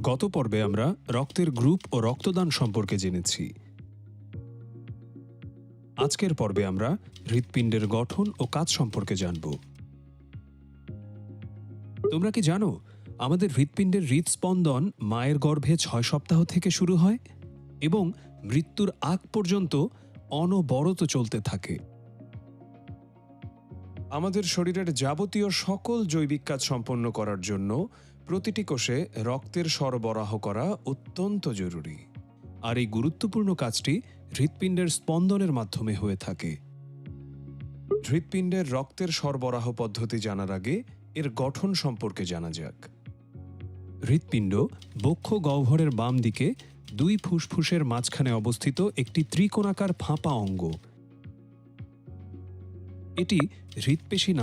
গত পর্বে আমরা রক্তের গ্রুপ ও রক্তদান সম্পর্কে জেনেছি। আজকের পর্বে আমরা হৃৎপিণ্ডের গঠন ও কাজ সম্পর্কে জানব। তোমরা কি জানো আমাদের হৃৎপিণ্ডের হৃৎস্পন্দন মায়ের গর্ভে 6 সপ্তাহ থেকে শুরু হয় এবং মৃত্যুর আগ পর্যন্ত অনবরত চলতে থাকে। আমাদের শরীরের যাবতীয় সকল জৈবিক কাজ সম্পন্ন করার জন্য প্রতিটি কোষে রক্তের সরবরাহ করা অত্যন্ত জরুরি, আর এই গুরুত্বপূর্ণ কাজটি হৃৎপিণ্ডের স্পন্দনের মাধ্যমে হয়ে থাকে। হৃৎপিণ্ডের রক্তের সরবরাহ পদ্ধতি জানার আগে এর গঠন সম্পর্কে জানা যাক। হৃৎপিণ্ড বক্ষ গহ্বরের বাম দিকে 2 ফুসফুসের মাঝখানে অবস্থিত একটি ত্রিকোণাকার ফাঁপা অঙ্গ। এটি হৃৎপেশী নামক